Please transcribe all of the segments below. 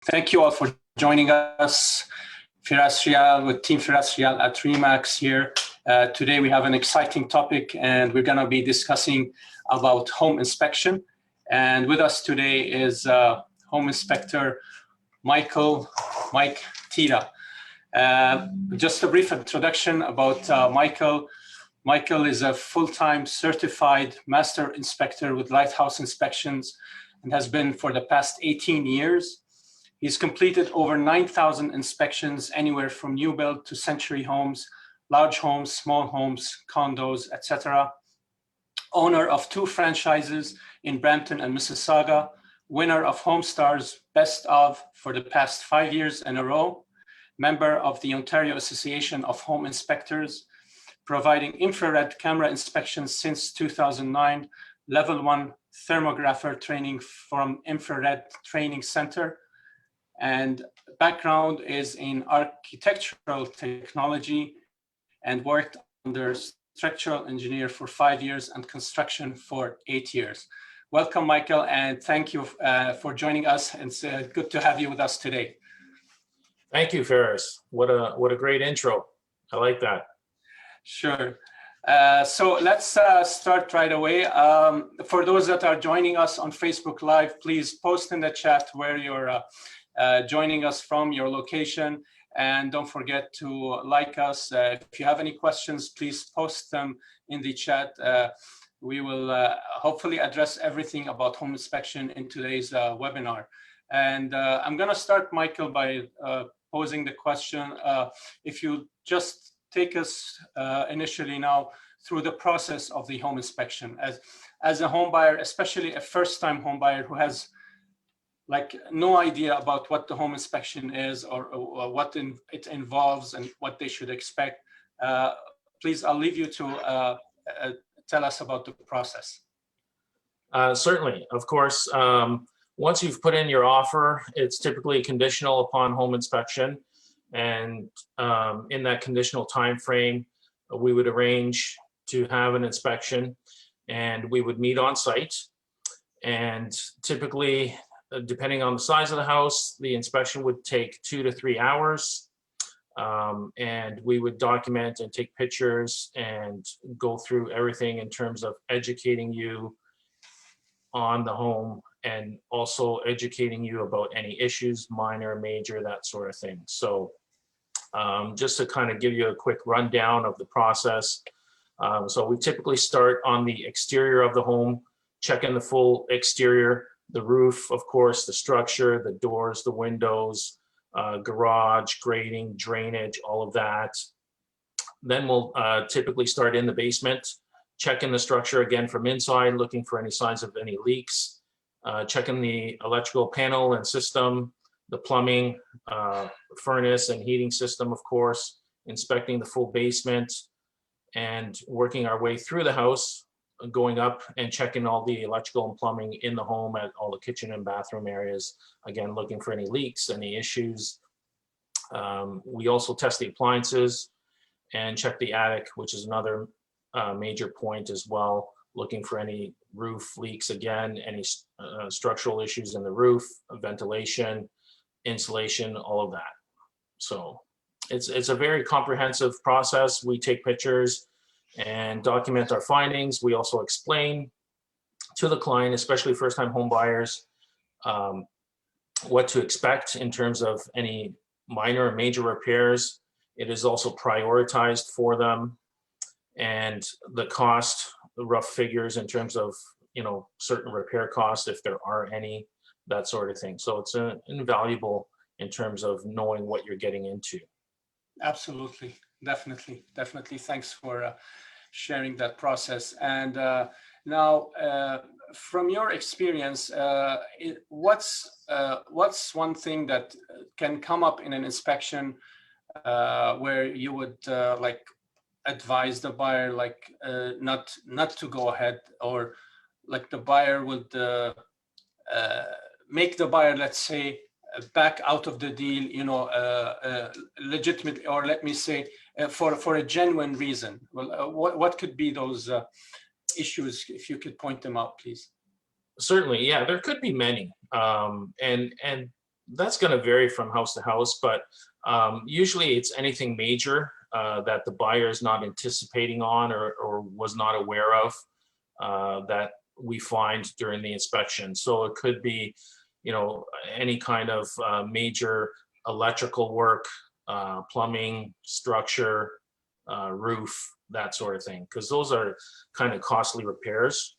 Thank you all for joining us. Feras Riyal with Team Feras Riyal at Remax here. Today we have an exciting topic and we're going to be discussing about home inspection. And with us today is Home Inspector Mike Tita. Just a brief introduction about Michael. Michael is a full-time certified master inspector with Lighthouse Inspections and has been for the past 18 years. He's completed over 9,000 inspections anywhere from new build to century homes, large homes, small homes, condos, etc. Owner of 2 franchises in Brampton and Mississauga, winner of HomeStar's Best of for the past 5 years in a row, member of the Ontario Association of Home Inspectors, providing infrared camera inspections since 2009, level 1 thermographer training from Infrared Training Center, and background is in architectural technology and worked under structural engineer for 5 years and construction for 8 years. Welcome, Michael, and thank you for joining us. It's good to have you with us today. Thank you, Feras. What a great intro. I like that. Sure. So let's start right away. For those that are joining us on Facebook Live, please post in the chat where you're joining us from, your location, and don't forget to like us. If you have any questions, please post them in the chat. We will hopefully address everything about home inspection in today's webinar. And I'm going to start, Michael, by posing the question. If you just take us initially now through the process of the home inspection. As a home buyer, especially a first-time home buyer who has like no idea about what the home inspection is or what it involves and what they should expect, please, I'll leave you to tell us about the process. Certainly, of course. Once you've put in your offer, it's typically conditional upon home inspection. And in that conditional time frame, we would arrange to have an inspection and we would meet on site. And typically, depending on the size of the house, the inspection would take 2 to 3 hours. And we would document and take pictures and go through everything in terms of educating you on the home and also educating you about any issues, minor, major, that sort of thing. So just to kind of give you a quick rundown of the process. So we typically start on the exterior of the home, checking the full exterior, the roof, of course, the structure, the doors, the windows, garage, grading, drainage, all of that. Then we'll typically start in the basement, checking the structure again from inside, looking for any signs of any leaks, checking the electrical panel and system, the plumbing, furnace and heating system, of course, inspecting the full basement, and working our way through the house, going up and checking all the electrical and plumbing in the home at all the kitchen and bathroom areas. Again, looking for any leaks, any issues. We also test the appliances and check the attic, which is another major point as well, looking for any roof leaks again, any structural issues in the roof, ventilation, insulation, all of that. So it's a very comprehensive process. We take pictures and document our findings. We also explain to the client, especially first-time home buyers, what to expect in terms of any minor or major repairs. It is also prioritized for them, and the cost, the rough figures in terms of, you know, certain repair costs, if there are any, that sort of thing. So it's invaluable in terms of knowing what you're getting into. Absolutely. Definitely. Thanks for sharing that process. And now, from your experience, what's one thing that can come up in an inspection where you would like advise the buyer like not to go ahead, or like the buyer would make the buyer, let's say, back out of the deal, you know, legitimately, or let me say, for a genuine reason? Well, what could be those issues, if you could point them out, please? Certainly, yeah, there could be many, and That's going to vary from house to house, but usually it's anything major that the buyer is not anticipating on or was not aware of that we find during the inspection. So it could be, any kind of major electrical work, plumbing, structure, roof, that sort of thing, because those are kind of costly repairs.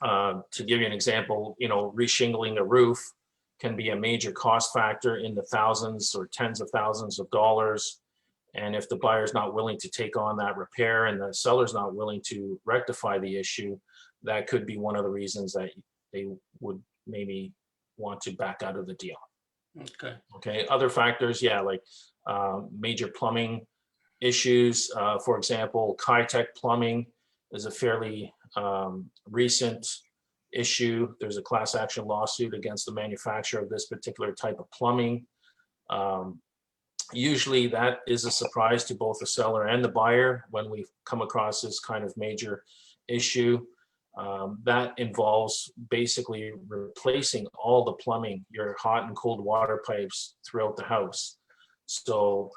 To give you an example, reshingling a roof can be a major cost factor in the thousands or tens of thousands of dollars. And if the buyer's not willing to take on that repair and the seller's not willing to rectify the issue, that could be one of the reasons that they would maybe want to back out of the deal. Okay. Other factors, like major plumbing issues. For example, Kitech plumbing is a fairly recent issue. There's a class action lawsuit against the manufacturer of this particular type of plumbing. Usually that is a surprise to both the seller and the buyer when we come across this kind of major issue. That involves basically replacing all the plumbing, your hot and cold water pipes throughout the house. So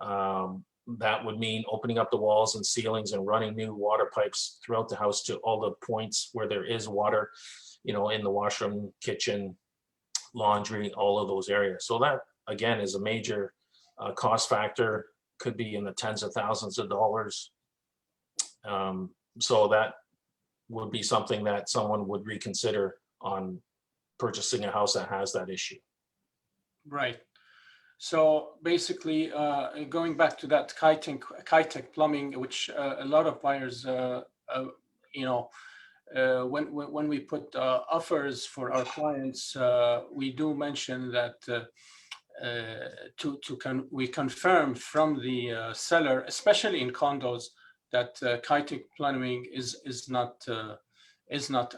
that would mean opening up the walls and ceilings and running new water pipes throughout the house to all the points where there is water, in the washroom, kitchen, laundry, all of those areas. So that, again, is a major cost factor, could be in the tens of thousands of dollars. So that would be something that someone would reconsider on purchasing a house that has that issue. Right. So basically, going back to that Kitech plumbing, which a lot of buyers, when we put offers for our clients, we do mention that we confirm from the seller, especially in condos, that Kitech plumbing is not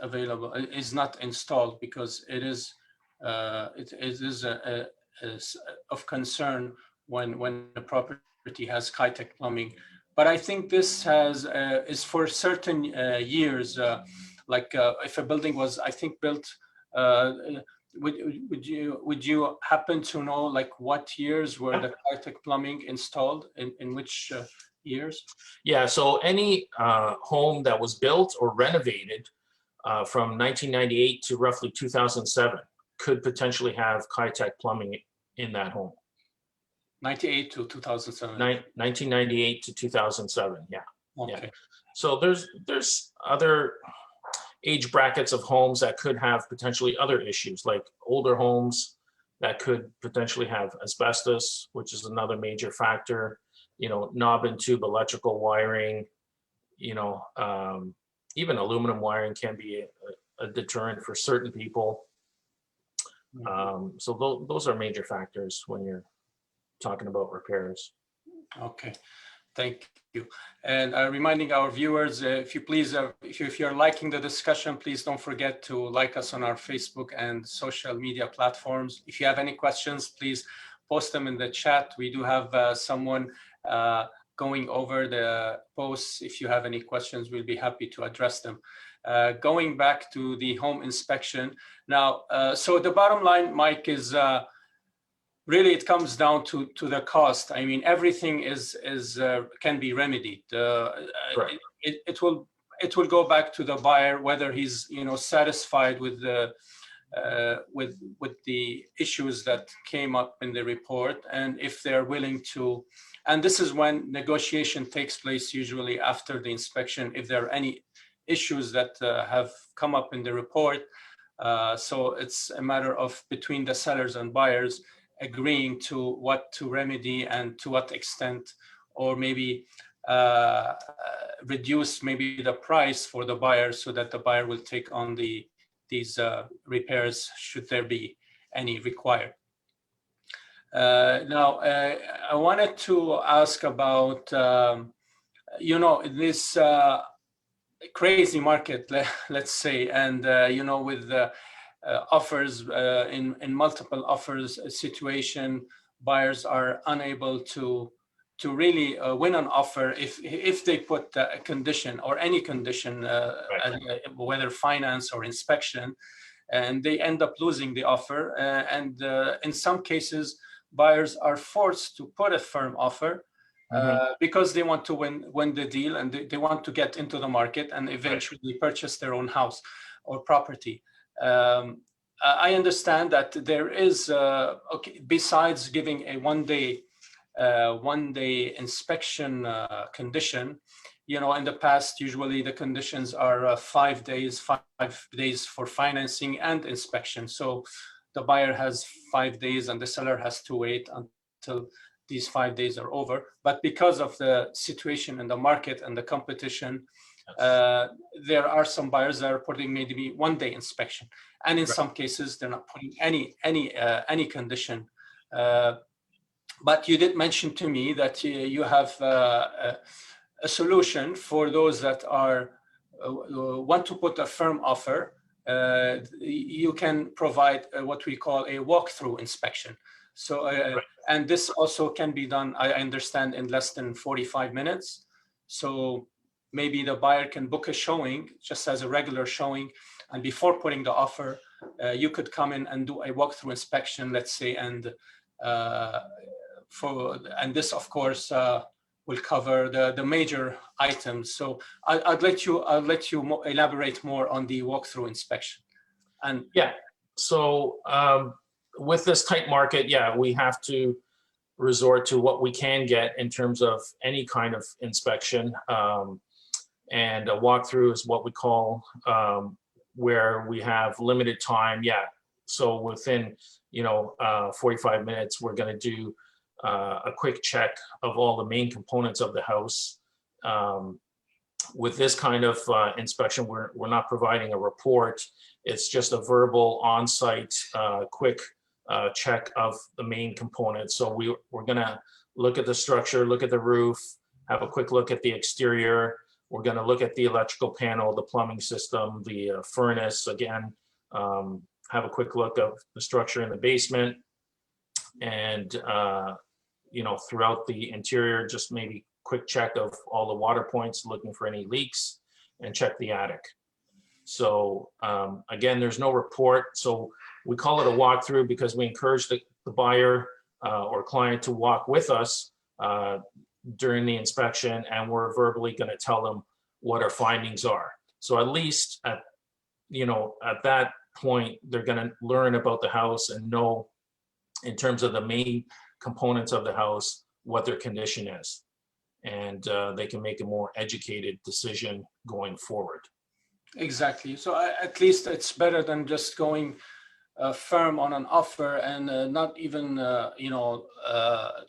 available, is not installed, because it is of concern when the property has Kitech plumbing. But I think this is for certain years. If a building was, I think, built, would you happen to know what years were the Kitech plumbing installed, in which years? Yeah, so any home that was built or renovated from 1998 to roughly 2007 could potentially have Kitech plumbing in that home. 98 to 2007. 1998 to 2007, yeah. Okay. Yeah. So there's other age brackets of homes that could have potentially other issues, like older homes that could potentially have asbestos, which is another major factor. Knob and tube electrical wiring, even aluminum wiring can be a deterrent for certain people. So those are major factors when you're talking about repairs. Okay, thank you. And reminding our viewers, if you're liking the discussion, please don't forget to like us on our Facebook and social media platforms. If you have any questions, please post them in the chat. We do have someone going over the posts. If you have any questions, we'll be happy to address them. Going back to the home inspection now, so the bottom line, Mike, is really it comes down to the cost. I mean, everything can be remedied. Right. It will go back to the buyer whether he's satisfied with the issues that came up in the report, and if they're willing to. And this is when negotiation takes place, usually after the inspection, if there are any issues that have come up in the report. So it's a matter of between the sellers and buyers agreeing to what to remedy and to what extent, or maybe reduce maybe the price for the buyer so that the buyer will take on these repairs should there be any required. Now, I wanted to ask about, this crazy market, let's say, and, with offers in multiple offers situation, buyers are unable to really win an offer if they put a condition or any condition, Right. whether finance or inspection. and they end up losing the offer. And in some cases, buyers are forced to put a firm offer because they want to win the deal, and they want to get into the market and eventually purchase their own house or property. I understand that there is, besides giving a one-day inspection condition, in the past, usually the conditions are 5 days, 5 days for financing and inspection. So the buyer has 5 days and the seller has to wait until these 5 days are over. But because of the situation in the market and the competition, there are some buyers that are putting maybe one-day inspection, and in some cases they're not putting any condition. But you did mention to me that you have a solution for those that want to put a firm offer. You can provide what we call a walkthrough inspection. So, and this also can be done, I understand, in less than 45 minutes. So maybe the buyer can book a showing just as a regular showing, and before putting the offer, you could come in and do a walkthrough inspection, let's say, and this, of course, will cover the major items. So I'll let you elaborate more on the walkthrough inspection. And so with this tight market, we have to resort to what we can get in terms of any kind of inspection. And a walkthrough is what we call where we have limited time. So within 45 minutes, we're going to do a quick check of all the main components of the house. With this kind of inspection, we're not providing a report. It's just a verbal on-site quick check of the main components. So we're going to look at the structure, look at the roof, have a quick look at the exterior. We're going to look at the electrical panel, the plumbing system, the furnace, again, have a quick look of the structure in the basement, and throughout the interior, just maybe quick check of all the water points, looking for any leaks, and check the attic. So again, there's no report. So we call it a walkthrough because we encourage the buyer or client to walk with us during the inspection, and we're verbally going to tell them what our findings are. So at least at that point, they're going to learn about the house and know, in terms of the main components of the house, what their condition is, and they can make a more educated decision going forward. Exactly. So at least it's better than just going firm on an offer and not even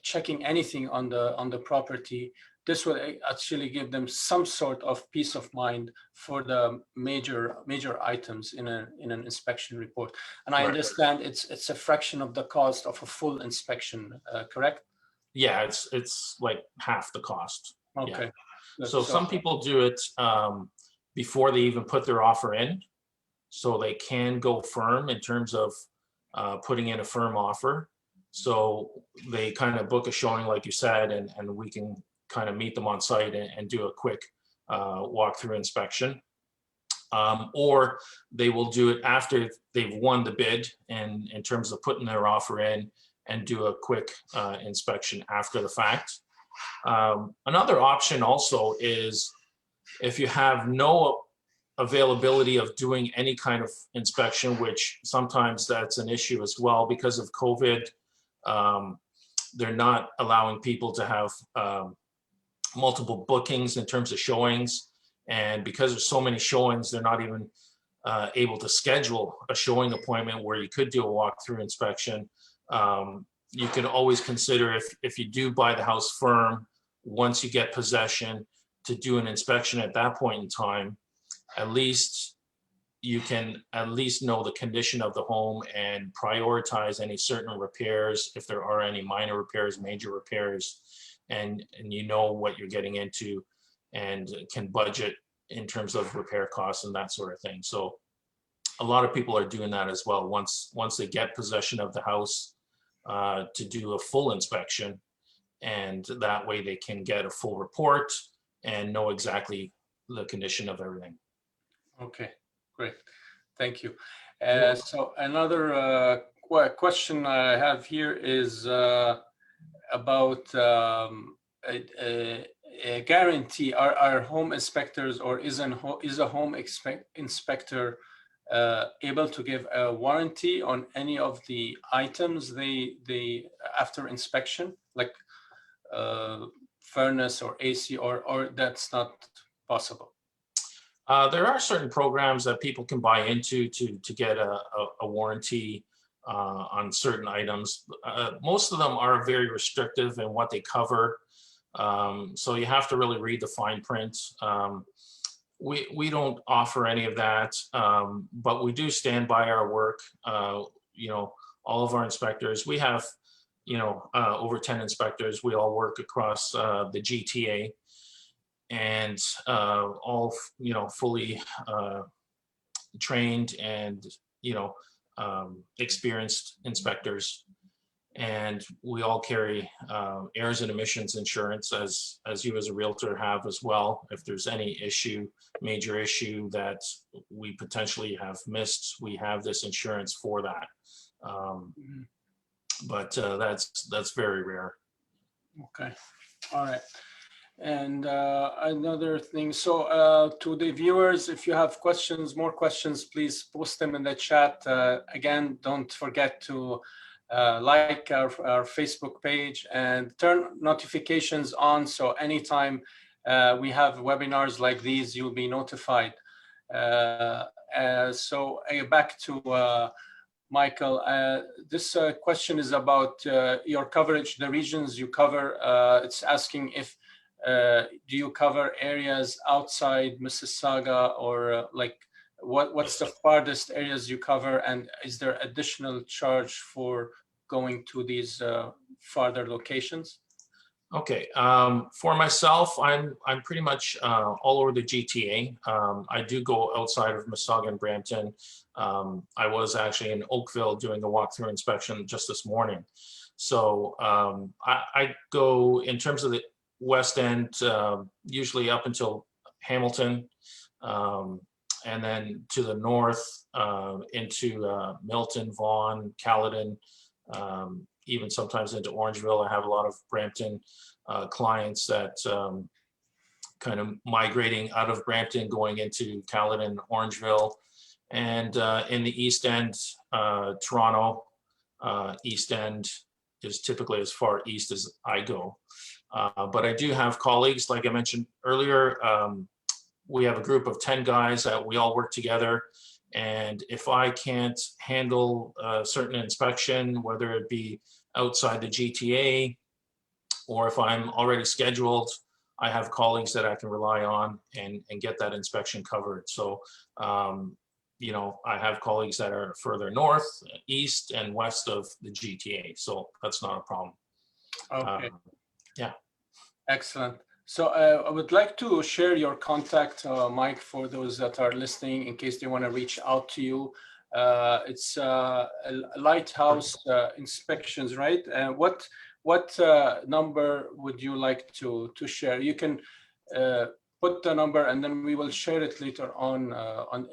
checking anything on the property. This will actually give them some sort of peace of mind for the major items in an inspection report. And I understand it's a fraction of the cost of a full inspection, correct? Yeah, it's like half the cost. Okay. Yeah. So some people do it before they even put their offer in, so they can go firm in terms of putting in a firm offer. So they kind of book a showing, like you said, and we can kind of meet them on site and do a quick walkthrough inspection. Or they will do it after they've won the bid, and in terms of putting their offer in, and do a quick inspection after the fact. Another option also is, if you have no availability of doing any kind of inspection, which sometimes that's an issue as well because of COVID. They're not allowing people to have multiple bookings in terms of showings. And because there's so many showings, they're not even able to schedule a showing appointment where you could do a walkthrough inspection. You can always consider, if you do buy the house firm, once you get possession, to do an inspection at that point in time. At least you can at least know the condition of the home and prioritize any certain repairs, if there are any minor repairs, major repairs, and you know what you're getting into and can budget in terms of repair costs and that sort of thing. So a lot of people are doing that as well once they get possession of the house, to do a full inspection, and that way they can get a full report and know exactly the condition of everything. Okay, great. Thank you. So another question I have here is about a guarantee. Are home inspectors, or is a home inspector able to give a warranty on any of the items they after inspection, like furnace or AC, or that's not possible? There are certain programs that people can buy into to get a warranty on certain items. Most of them are very restrictive in what they cover. So you have to really read the fine print. We don't offer any of that, but we do stand by our work. You know, all of our inspectors, we have, you know, over 10 inspectors. We all work across the GTA, and all, you know, fully trained and, you know, experienced inspectors. And we all carry errors and emissions insurance, as you as a realtor have as well. If there's any issue, major issue that we potentially have missed, we have this insurance for that. But that's very rare. Okay, all right. And another thing, so to the viewers, if you have questions, more questions, please post them in the chat. Again, don't forget to like our Facebook page and turn notifications on, so anytime we have webinars like these, you'll be notified. So back to Michael, this question is about your coverage, the regions you cover. It's asking if do you cover areas outside Mississauga, or like what's the farthest areas you cover, and is there additional charge for going to these farther locations? Okay, for myself, I'm pretty much all over the GTA. I do go outside of Mississauga and Brampton. I was actually in Oakville doing a walkthrough inspection just this morning. So I go, in terms of the West End, usually up until Hamilton, and then to the north into Milton, Vaughan, Caledon, even sometimes into Orangeville. I have a lot of Brampton clients that kind of migrating out of Brampton, going into Caledon, Orangeville, and in the East End, Toronto, East End is typically as far east as I go. But I do have colleagues, like I mentioned earlier. We have a group of 10 guys that we all work together. And if I can't handle a certain inspection, whether it be outside the GTA, or if I'm already scheduled, I have colleagues that I can rely on and get that inspection covered. So, you know, I have colleagues that are further north, east, and west of the GTA. So that's not a problem. Okay. Yeah. Excellent. So I would like to share your contact, Mike, for those that are listening, in case they want to reach out to you. It's Lighthouse Inspections, right? What number would you like to share? You can put the number, and then we will share it later on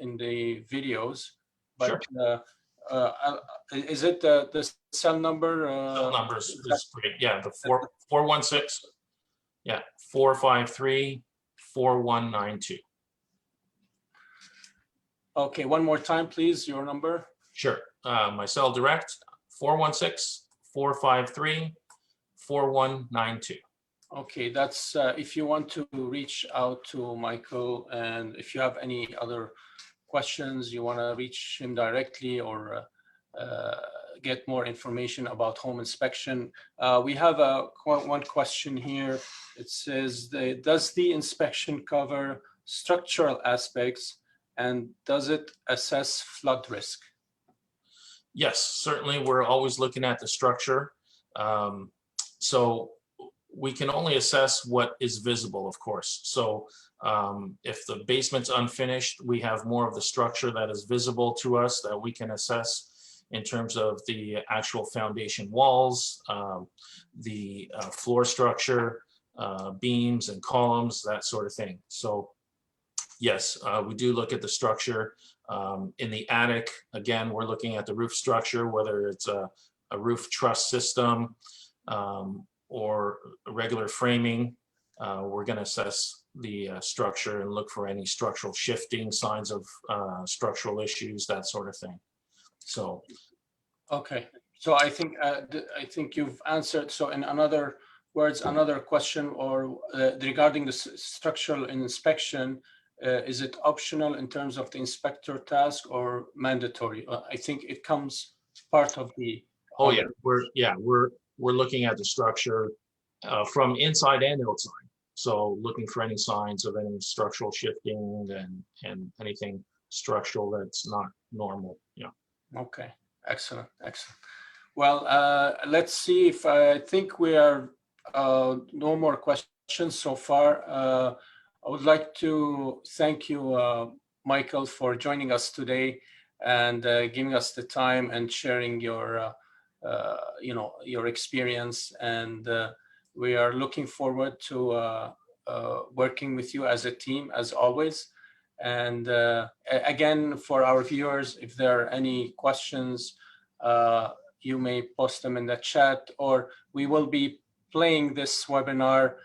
in the videos. But sure. Is it the cell number? Cell numbers is great. Yeah, the 416. Yeah, 453-4192. Okay, one more time, please, your number. Sure. My cell direct, 416-453-4192. Okay, that's if you want to reach out to Michael, and if you have any other questions, you want to reach him directly, or get more information about home inspection. We have one question here. It says, does the inspection cover structural aspects, and does it assess flood risk? Yes, certainly. We're always looking at the structure. So we can only assess what is visible, of course. So if the basement's unfinished, we have more of the structure that is visible to us that we can assess in terms of the actual foundation walls, the floor structure, beams and columns, that sort of thing. So yes, we do look at the structure. In the attic, again, we're looking at the roof structure, whether it's a roof truss system or regular framing. We're going to assess the structure and look for any structural shifting, signs of structural issues, that sort of thing. So, okay. So I think you've answered. So in another words, another question or regarding the structural inspection, is it optional in terms of the inspector task or mandatory? I think it comes part of the. oh yeah, we're looking at the structure from inside and outside. So looking for any signs of any structural shifting and anything structural that's not normal. Yeah. Okay, excellent, excellent. Well, let's see if I think we are no more questions so far. I would like to thank you, Michael, for joining us today and giving us the time and sharing your, your experience. And we are looking forward to working with you as a team, as always. And again, for our viewers, if there are any questions, you may post them in the chat, or we will be playing this webinar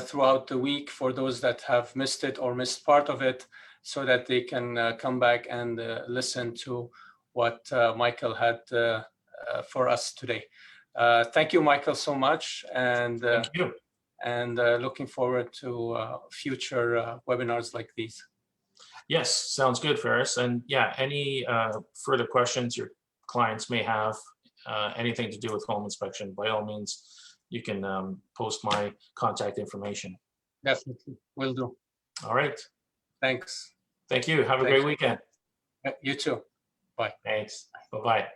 throughout the week for those that have missed it or missed part of it, so that they can come back and listen to what Michael had for us today. Thank you, Michael, so much. And thank you. And looking forward to future webinars like these. Yes, sounds good, Feras. And yeah, any further questions your clients may have, anything to do with home inspection, by all means, you can post my contact information. Definitely, will do. All right. Thanks. Thank you. Have a great weekend. You too. Bye. Thanks. Bye-bye.